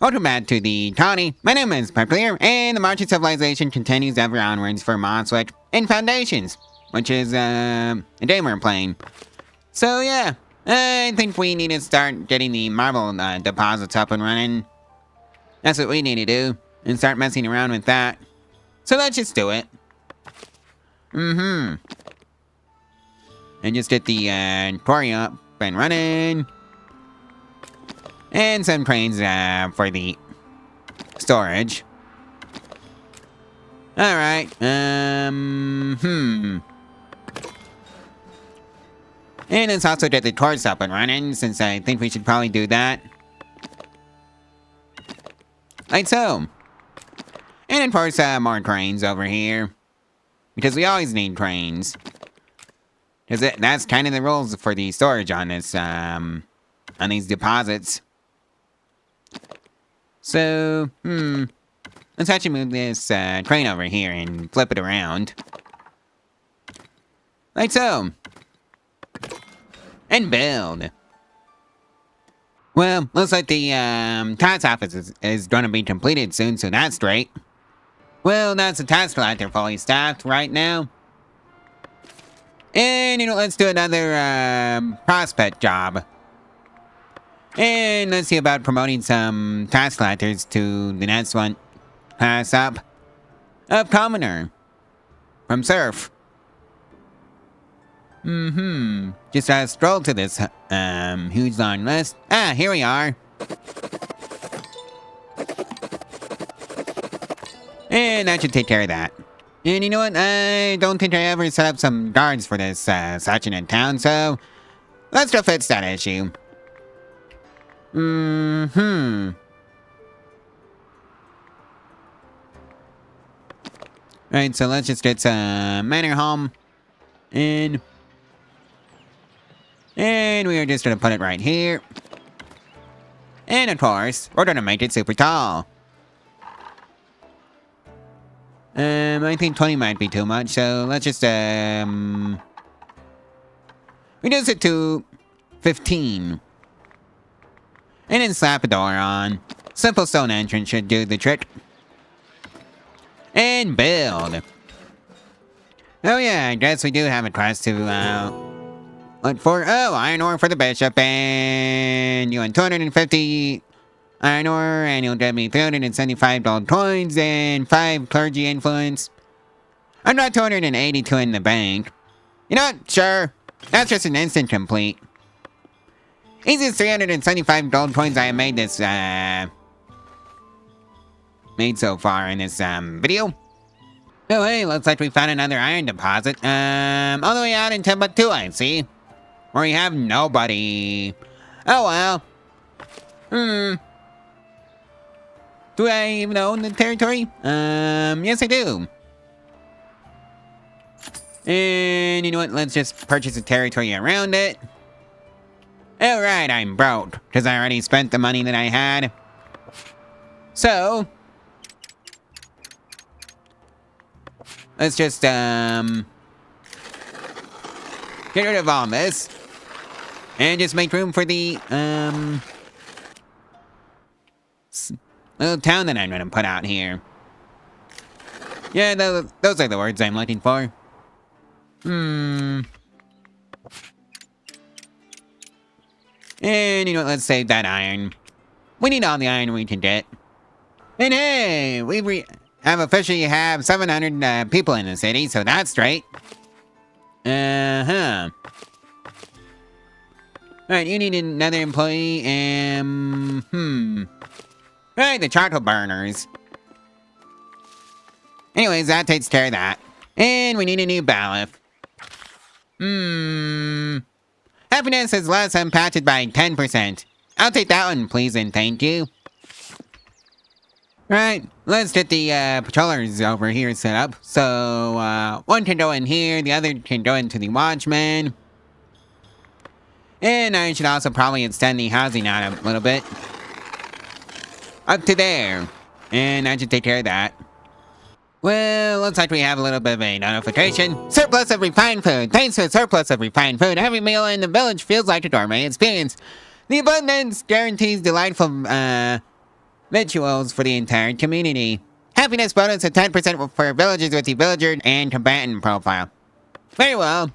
Welcome back to the colony. My name is Pravculear, and the march of civilization continues ever onwards for Mosswick and Foundations, which is, a game we're playing. So yeah, I think we need to start getting the marble deposits up and running. That's what we need to do, and start messing around with that. So let's just do it. And just get the quarry up and running. And some cranes for the storage. Alright, And let's also get the course up and running, since I think we should probably do that. Like so. And of course, more cranes over here. Because we always need cranes. Because that's kind of the rules for the storage on this, on these deposits. So, let's actually move this crane over here and flip it around. Like so. And build. Well, looks like the task office is going to be completed soon, so that's great. Well, that's the task collector fully staffed right now. And, let's do another prospect job. And let's see about promoting some task collectors to the next one. Pass up. Of Commoner. From Surf. Just scroll to this huge long list. Ah, here we are. And that should take care of that. And you know what? I don't think I ever set up some guards for this section in town, so let's go fix that issue. Right, so let's just get some manor home in. And we are just gonna put it right here. And of course, we're gonna make it super tall. I think 20 might be too much, so let's just reduce it to 15. And then slap a door on. Simple stone entrance should do the trick. And build. Oh yeah, I guess we do have a quest to look for. Oh, iron ore for the bishop, and you want 250 iron ore, and you'll get me 375 gold coins and 5 clergy influence. I've got 282 in the bank. You know what? Sure. That's just an instant complete. Easiest 375 gold coins I have made this, made so far in this, video. Oh, hey, looks like we found another iron deposit. All the way out in Timbuktu, I see. Where we have nobody. Oh, well. Do I even own the territory? Yes, I do. And you know what? Let's just purchase a territory around it. Alright, I'm broke, because I already spent the money that I had. So, let's just, get rid of all this. And just make room for the, little town that I'm gonna put out here. Yeah, those are the words I'm looking for. And, you know, let's save that iron. We need all the iron we can get. And hey, we have officially have 700 people in the city, so that's great. Alright, you need another employee, Right, the charcoal burners. Anyways, that takes care of that. And we need a new bailiff. Happiness is less impacted by 10%. I'll take that one, please and thank you. Right, let's get the patrollers over here set up. So, one can go in here, the other can go into the watchman. And I should also probably extend the housing out a little bit. Up to there. And I should take care of that. Well, looks like we have a little bit of a notification. Surplus of refined food. Thanks to the surplus of refined food, every meal in the village feels like a gourmet experience. The abundance guarantees delightful Rituals for the entire community. Happiness bonus of 10% for villagers with the villager and combatant profile. Very well.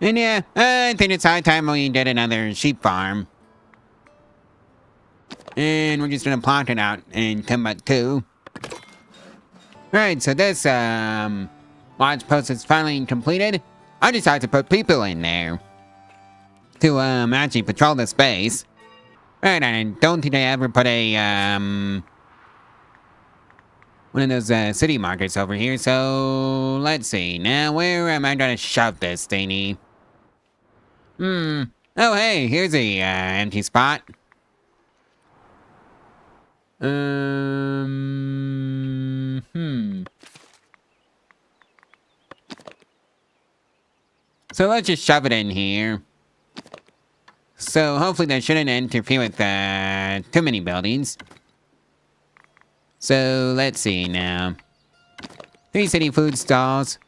And yeah, I think it's high time we did another sheep farm. And we're just gonna plot it out in Timbuktu. Alright, so this, watch post is finally completed. I decided to put people in there to, actually patrol the space. Alright, I don't think I ever put a, one of those, city markers over here, so let's see. Now, where am I gonna shove this thingy? Oh, hey, here's a, empty spot. So let's just shove it in here. So hopefully that shouldn't interfere with too many buildings. So let's see now. 3 city food stalls.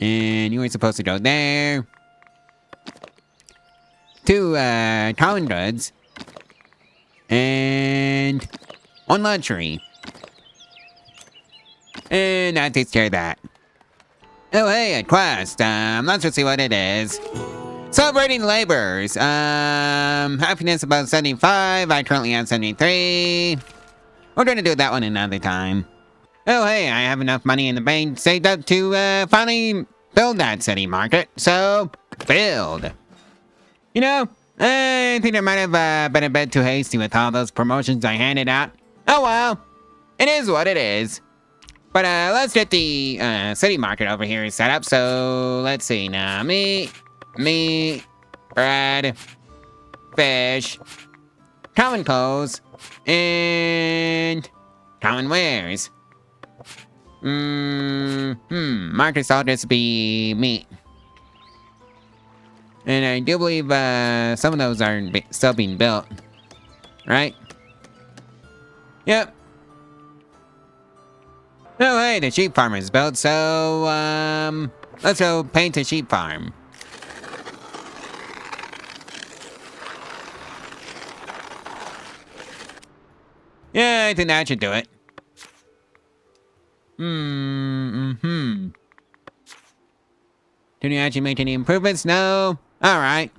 And you were supposed to go there. 2 common goods. And 1 luxury. And that takes care of that. Oh hey, a quest. Let's just see what it is. Celebrating labors. Happiness about 75. I currently have 73. We're gonna do that one another time. Oh hey, I have enough money in the bank saved up to finally build that city market. So build. You know, I think I might have been a bit too hasty with all those promotions I handed out. Oh well, it is what it is. But let's get the city market over here set up. So let's see now. Meat, bread, fish, common clothes, and common wares. Markets all just be meat. And I do believe some of those are still being built. Right? Yep. Oh hey, the sheep farm is built, so let's go paint a sheep farm. Yeah, I think that should do it. Did you actually make any improvements? No? Alright.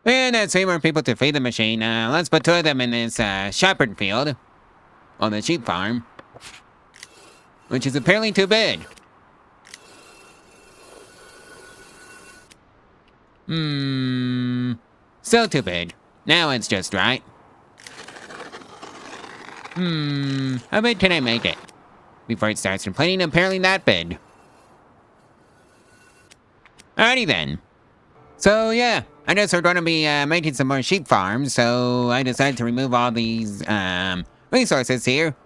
And that's 3 more people to feed the machine. Let's put 2 of them in this shepherd field. On the sheep farm. Which is apparently too big. Still too big. Now it's just right. How big can I make it? Before it starts complaining, apparently that big. Alrighty then. So yeah, I guess we're going to be making some more sheep farms, so I decided to remove all these resources here.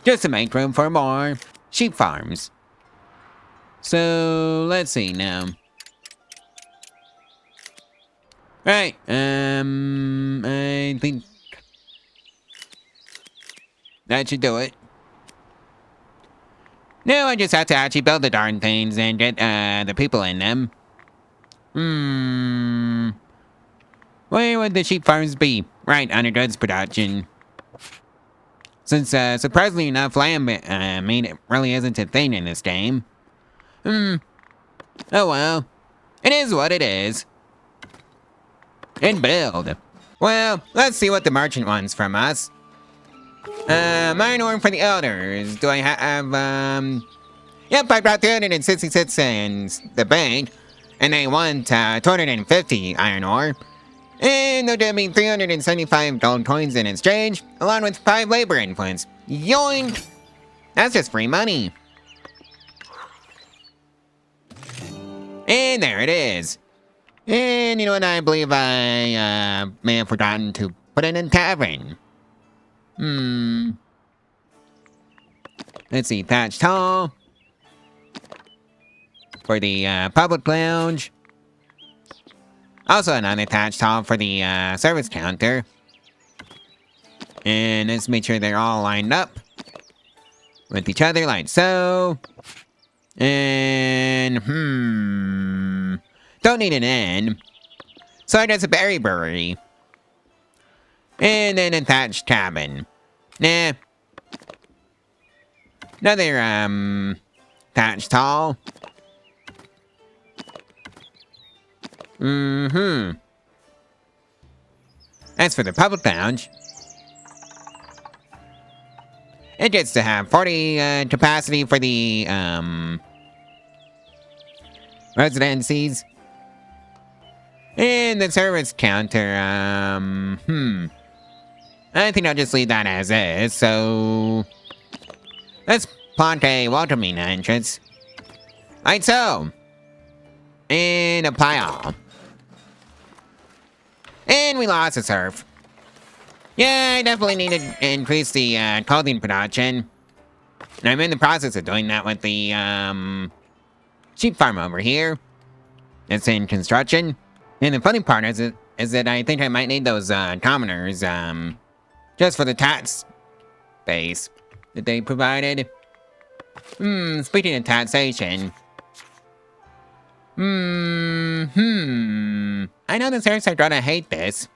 Just to make room for more sheep farms. So let's see now. Right, I think that should do it. Now I just have to actually build the darn things and get the people in them. Where would the sheep farms be? Right, under goods production. Since surprisingly enough, land meat really isn't a thing in this game. Oh well. It is what it is. And build. Well, let's see what the merchant wants from us. Mine order for the elders. Do I have, Yep, I got 366 in the bank. And they want, 250 iron ore. And they'll give me 375 gold coins in exchange, along with 5 labor influence. Yoink! That's just free money. And there it is. And you know what, I believe I, may have forgotten to put in a tavern. Let's see, thatched hall. For the, public lounge. Also an unattached hall for the, service counter. And let's make sure they're all lined up. With each other like so. And, don't need an inn. So I guess a berry brewery. And then a thatched cabin. Nah. Another, thatched hall. Mm-hmm. As for the public lounge, it gets to have 40 capacity for the residencies. And the service counter, I think I'll just leave that as is, so let's plot a welcoming entrance. Like so. And apply all. And we lost a surf. Yeah, I definitely need to increase the clothing production. And I'm in the process of doing that with the sheep farm over here. It's in construction. And the funny part is that I think I might need those commoners just for the tax base that they provided. Speaking of taxation. I know the serfs are gonna hate this.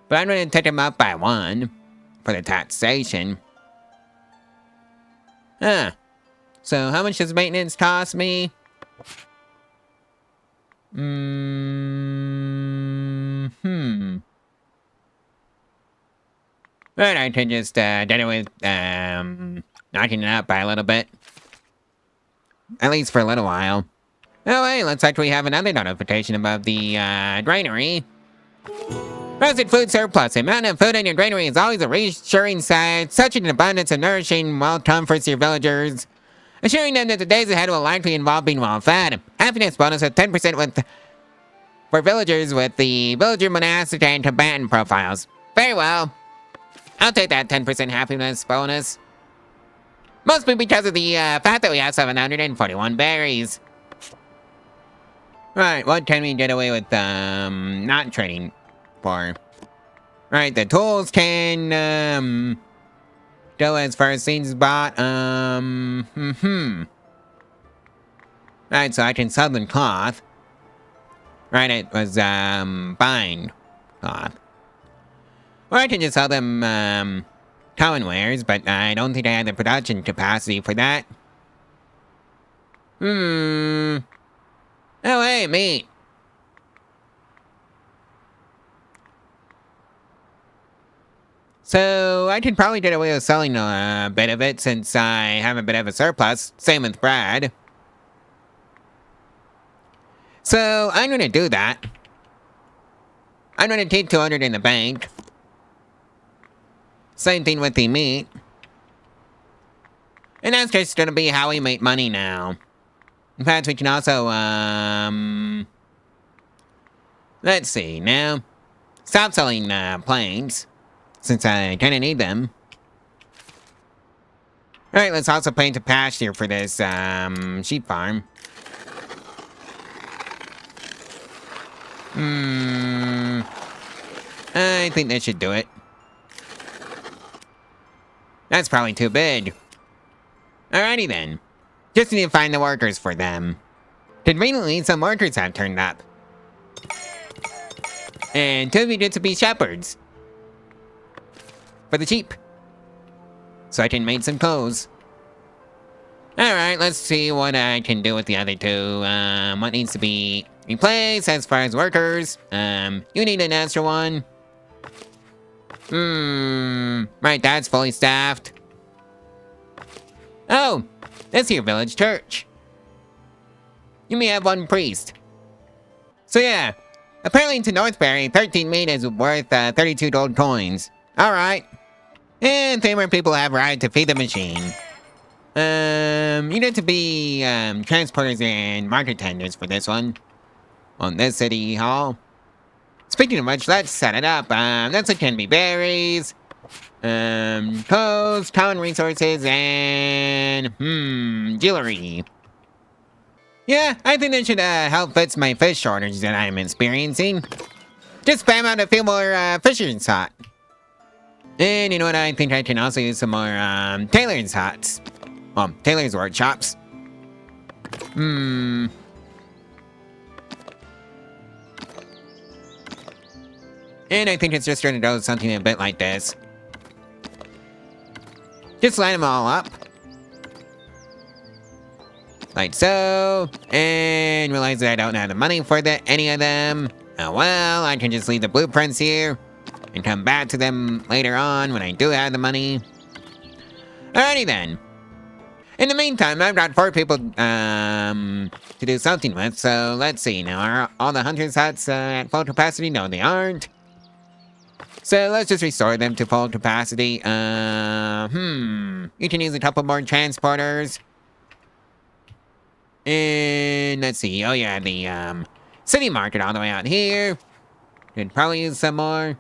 But I'm gonna take them up by 1 for the taxation. Huh. So how much does maintenance cost me? But I could just get it with knocking it up by a little bit. At least for a little while. Oh hey, looks like we have another notification about the granary. Roasted food surplus. The amount of food in your granary is always a reassuring sight. Such an abundance of nourishing wild comforts to your villagers, assuring them that the days ahead will likely involve being well fed. Happiness bonus of 10% for villagers with the villager monastic and combatant profiles. Very well. I'll take that 10% happiness bonus. Mostly because of the fact that we have 741 berries. Right, what can we get away with not trading for? Right, the tools can go as far as things bought. Right, so I can sell them cloth. Right, it was buying cloth. Or I can just sell them common wares, but I don't think I have the production capacity for that. Oh hey, meat. So I could probably get away with selling a bit of it since I have a bit of a surplus. Same with bread. So I'm gonna do that. I'm gonna keep 200 in the bank. Same thing with the meat. And that's just gonna be how we make money now. In fact, we can also, let's see, now. Stop selling, planes. Since I kinda need them. Alright, let's also paint a pasture for this, sheep farm. I think that should do it. That's probably too big. Alrighty then. Just need to find the workers for them. Conveniently, some workers have turned up. And 2 of you get to be shepherds. For the sheep. So I can make some clothes. Alright, let's see what I can do with the other 2. What needs to be replaced as far as workers? You need an extra one. Right, that's fully staffed. Oh, that's your village church. You may have 1 priest. So yeah, apparently to Northbury, 13 meat is worth 32 gold coins. Alright. And 3 more people have right to feed the machine. You need to be transporters and market tenders for this one. On this city hall. Speaking of which, let's set it up. That's what can be berries, clothes, common resources, and jewelry. Yeah, I think that should help fix my fish shortage that I'm experiencing. Just spam out a few more fisher's hut. And you know what? I think I can also use some more tailor's huts. Well, tailor's workshops. And I think it's just gonna go something a bit like this. Just line them all up. Like so. And realize that I don't have the money for any of them. Oh well, I can just leave the blueprints here. And come back to them later on when I do have the money. Alrighty then. In the meantime, I've got 4 people to do something with, so let's see. Now, are all the hunters' huts at full capacity? No, they aren't. So let's just restore them to full capacity. You can use a couple more transporters. And let's see. Oh yeah, the city market all the way out here. Could probably use some more.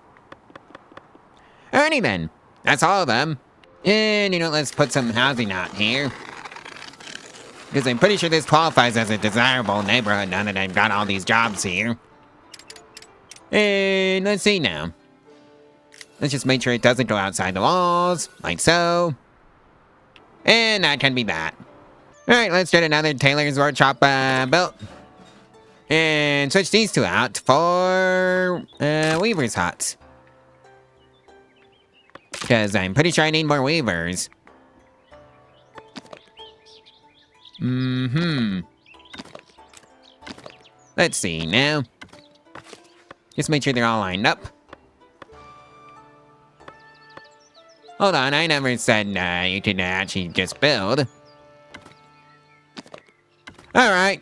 Alrighty then. That's all of them. And, let's put some housing out here. Because I'm pretty sure this qualifies as a desirable neighborhood now that I've got all these jobs here. And let's see now. Let's just make sure it doesn't go outside the walls, like so. And that can be that. Alright, let's get another tailor's workshop built. And switch these 2 out for weaver's huts. Because I'm pretty sure I need more weavers. Let's see now. Just make sure they're all lined up. Hold on, I never said you could actually just build. Alright.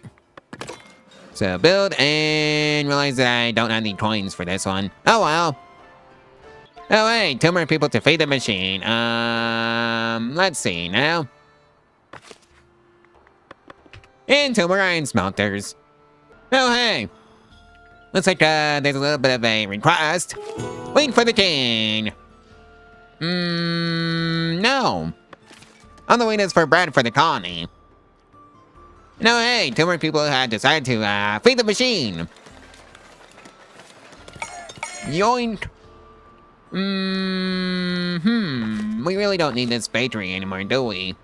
So build and realize that I don't have any coins for this one. Oh well. Oh hey, 2 more people to feed the machine. Let's see now. And 2 more iron smelters. Oh hey. Looks like there's a little bit of a request. Wait for the king. No. On the wait is for bread for the colony. No, hey, 2 more people had decided to feed the machine. Yoink. We really don't need this bakery anymore, do we?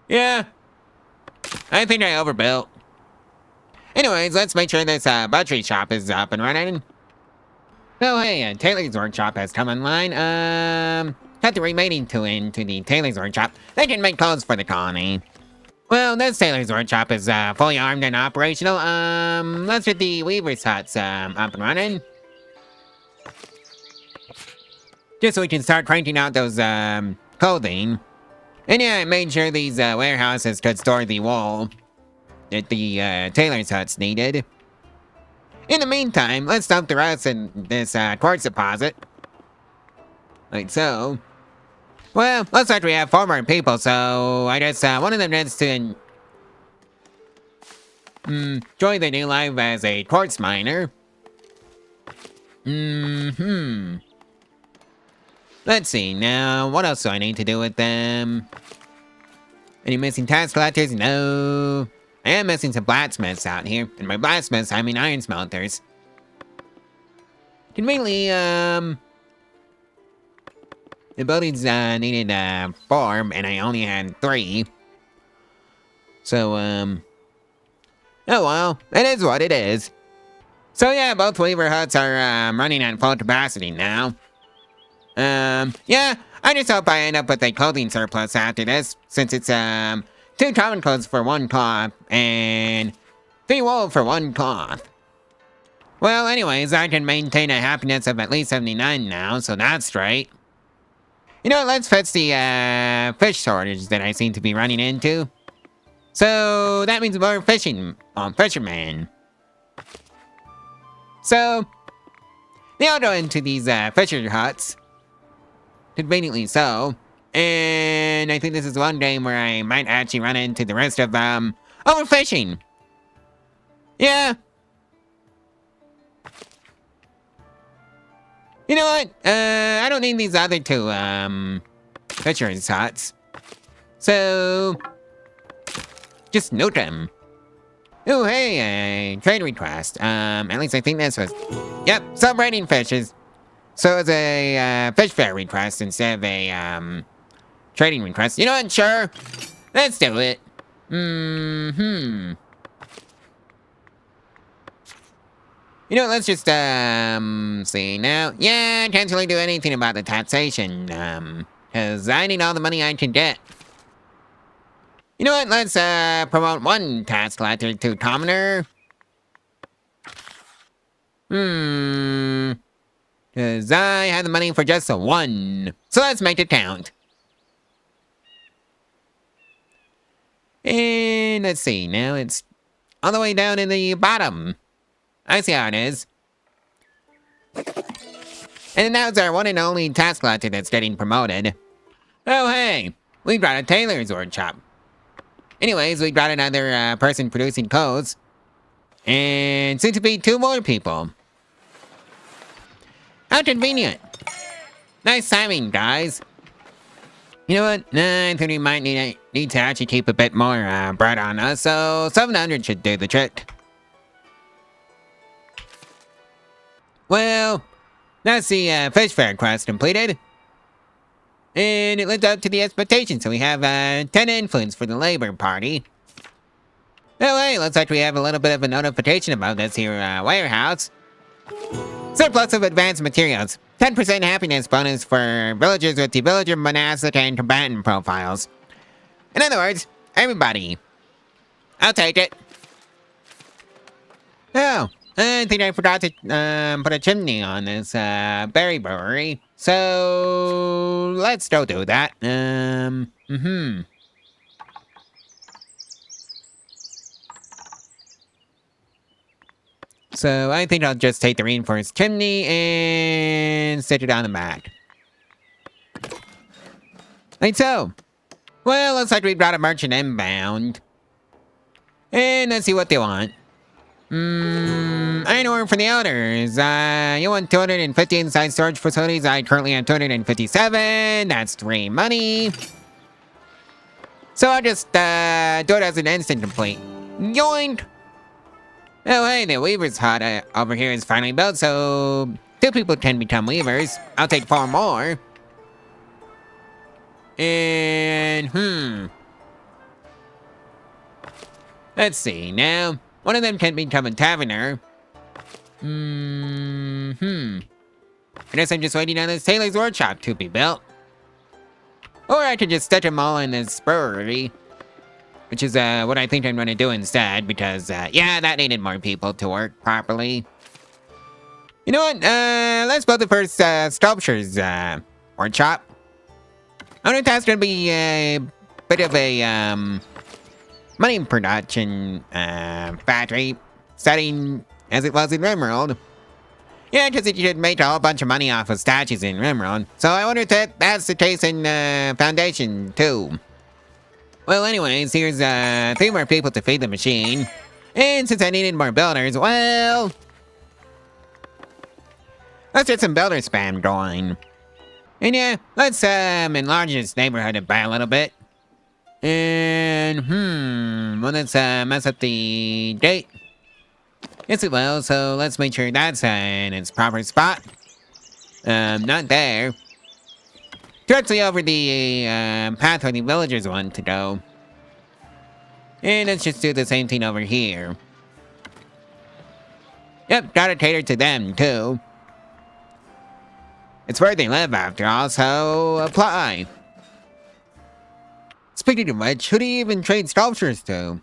Yeah. I think I overbuilt. Anyways, let's make sure this butchery shop is up and running. Oh, hey, Taylor's workshop has come online. Cut the remaining 2 into the Taylor's workshop. They can make clothes for the colony. Well, this Taylor's workshop is fully armed and operational. Let's get the weaver's huts up and running. Just so we can start cranking out those clothing. And yeah, I made sure these warehouses could store the wool that the tailor's huts needed. In the meantime, let's dump the rest in this quartz deposit. Like so. Well, looks like we have 4 more people, so I guess one of them needs to join the new life as a quartz miner. Let's see, now, what else do I need to do with them? Any missing task collectors? No. I am missing some blacksmiths out here. And by blacksmiths, I mean iron smelters. Conveniently, the buildings needed 4, and I only had 3. So, oh well, it is what it is. So yeah, both Weaver huts are running at full capacity now. Yeah, I just hope I end up with a clothing surplus after this, since it's 2 common clothes for 1 cloth, and 3 wool for 1 cloth. Well, anyways, I can maintain a happiness of at least 79 now, so that's straight. You know what, let's fix the fish shortage that I seem to be running into. So, that means more fishing on fishermen. So, they all go into these fisher huts. Conveniently so. And I think this is one game where I might actually run into the rest of overfishing. Yeah. You know what? I don't need these other 2 fisher's huts. So just nuke them. Oh hey, a trade request. At least I think this was. Yep, celebrating fishes. So it's a fish fair request instead of a trading request. You know what? Sure. Let's do it. You know, let's just, see now. Yeah, I can't really do anything about the taxation, because I need all the money I can get. You know what, let's, promote one tax collector to commoner. Because I have the money for just a one. So let's make it count. And let's see, now it's all the way down in the bottom. I see how it is. And now it's our one and only task collector that's getting promoted. Oh hey, we got a tailor's workshop. Anyways, we got another person producing clothes. And soon to be 2 more people. How convenient. Nice timing, guys. You know what? I think we might need to actually keep a bit more bread on us, so 700 should do the trick. Well, that's the fish fair quest completed. And it lived up to the expectations, so we have 10 influence for the Labor Party. Oh hey, looks like we have a little bit of a notification about this here warehouse. Surplus of advanced materials. 10% happiness bonus for villagers with the villager, monastic, and combatant profiles. In other words, everybody. I'll take it. Oh, I think I forgot to put a chimney on this berry brewery. So let's go do that. So I think I'll just take the reinforced chimney and stick it on the back. Like so. Well, looks like we've got a merchant inbound. And let's see what they want. Iron ore for the owners. You want 250 inside storage facilities. I currently have 257. That's 3 money. So I'll just do it as an instant complete. Yoink! Oh hey, the weaver's hut over here is finally built, so 2 people can become weavers. I'll take 4 more. And let's see now. One of them can become a taverner. I guess I'm just waiting on this tailor's workshop to be built. Or I could just stick them all in this brewery. Which is what I think I'm going to do instead, because, yeah, that needed more people to work properly. You know what? Let's build the first sculptures workshop. I wonder if that's going to be a bit of a money production factory setting as it was in Rimworld. Yeah, because it should make a whole bunch of money off of statues in Rimworld. So I wonder if that's the case in Foundation too. Well, anyways, here's 3 more people to feed the machine. And since I needed more builders, well, let's get some builder spam going. And yeah, let's enlarge this neighborhood by a little bit. And well, let's mess up the gate. Yes, it will. So let's make sure that's in its proper spot. Not there. Directly over the path where the villagers want to go. And let's just do the same thing over here. Yep, gotta cater to them too. It's where they live after all, so apply. Speaking of which, who do you even trade sculptures to?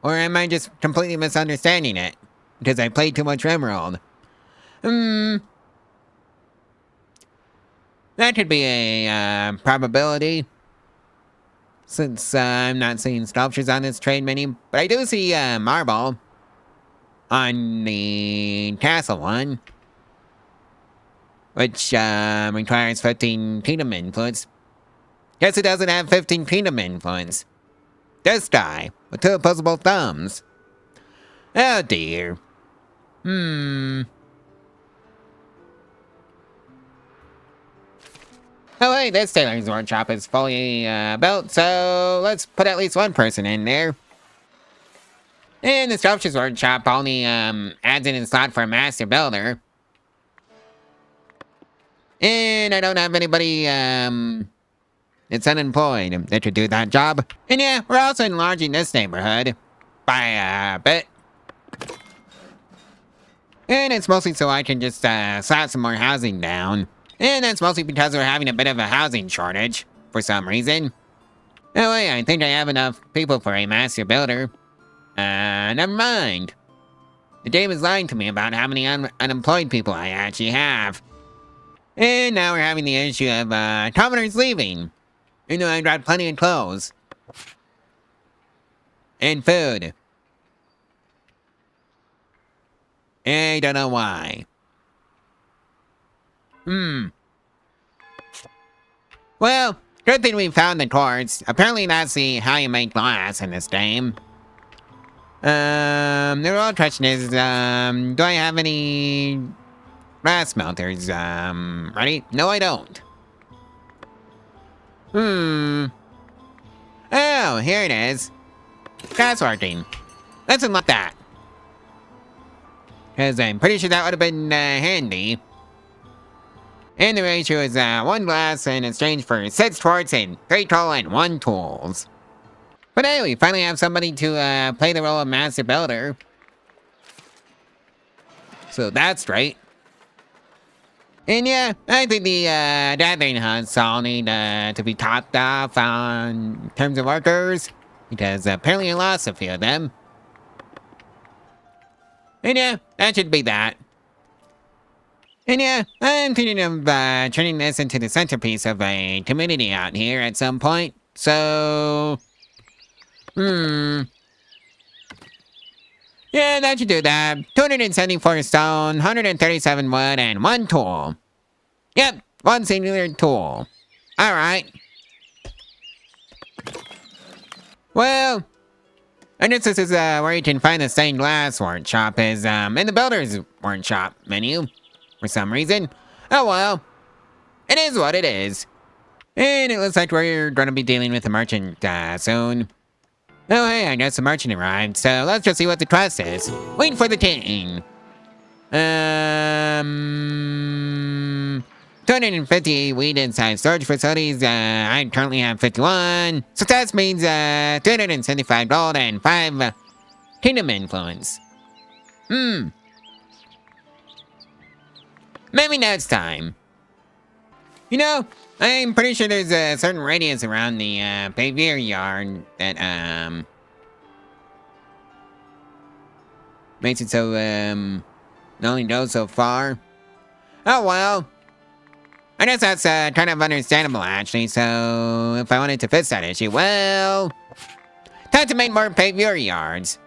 Or am I just completely misunderstanding it? Because I played too much Rimworld. That could be a probability. Since I'm not seeing sculptures on this trade menu. But I do see marble on the castle one. Which requires 15 kingdom influence. Guess it doesn't have 15 kingdom influence. This guy, with 2 opposable thumbs. Oh dear. Oh hey, this tailor's workshop is fully built, so let's put at least 1 person in there. And the sculpture's workshop only adds in a slot for a master builder. And I don't have anybody that's unemployed that could do that job. And yeah, we're also enlarging this neighborhood by a bit. And it's mostly so I can just slap some more housing down. And that's mostly because we're having a bit of a housing shortage, for some reason. Oh wait, I think I have enough people for a master builder. Never mind. The game is lying to me about how many unemployed people I actually have. And now we're having the issue of, commoners leaving. You know, I got plenty of clothes. And food. I don't know why. Well, good thing we found the quartz. Apparently that's how you make glass in this game. The real question is, do I have any glass smelters, ready? No, I don't. Oh, here it is. Glass working. Let's unlock that. Because I'm pretty sure that would have been, handy. And the ratio is, 1 glass in exchange for 6 quartz and 3 coal and 1 tools. But hey, we finally have somebody to, play the role of master builder. So that's great. And yeah, I think the, gathering huts all need, to be topped off on terms of workers. Because apparently I lost a few of them. And yeah, that should be that. And yeah, I'm thinking of turning this into the centerpiece of a community out here at some point. So, yeah, that should do that. 274 stone, 137 wood, and 1 tool. Yep, 1 singular tool. Alright. Well, I guess this is where you can find the stained glass workshop is in the builder's workshop menu. For some reason. Oh well. It is what it is. And it looks like we're gonna be dealing with a merchant soon. Oh hey, I guess the merchant arrived, so let's just see what the quest is. Wait for the king. 250 wheat inside storage facilities. I currently have 51. So that means 275 gold and 5 kingdom influence. Maybe next time. You know, I'm pretty sure there's a certain radius around the Pravculear yard that makes it so it only goes so far. Oh well. I guess that's kind of understandable actually, so if I wanted to fix that issue, well, time to make more Pravculear yards.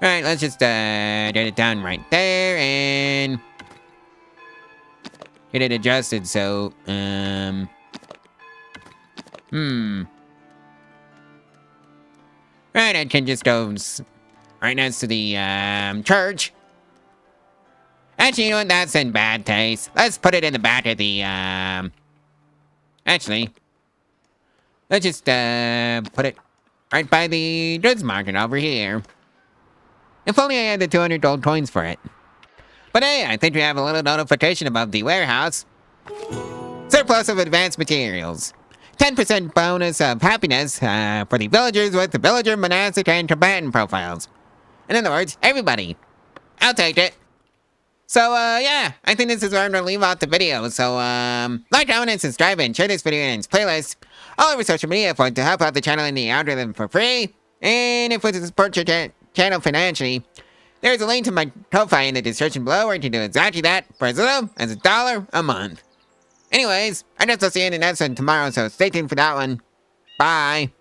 Alright, let's just get it down right there and get it adjusted so right I can just go right next to the church. Actually, you know what, that's in bad taste. Let's put it in the back of the actually let's just put it right by the goods market over here. If only I had the 200 gold coins for it. But hey, I think we have a little notification above the warehouse. Surplus of advanced materials. 10% bonus of happiness for the villagers with the villager, monastic, and combatant profiles. In other words, everybody. I'll take it. So, yeah, I think this is where I'm gonna leave out the video. So, like, comment, and subscribe, and share this video in its playlist all over social media for to help out the channel and the algorithm for free. And if you want to support your channel financially, there's a link to my Ko-Fi in the description below where you can do exactly that for as little as $1 a month. Anyways, I guess I'll see you in the next one tomorrow, so stay tuned for that one. Bye.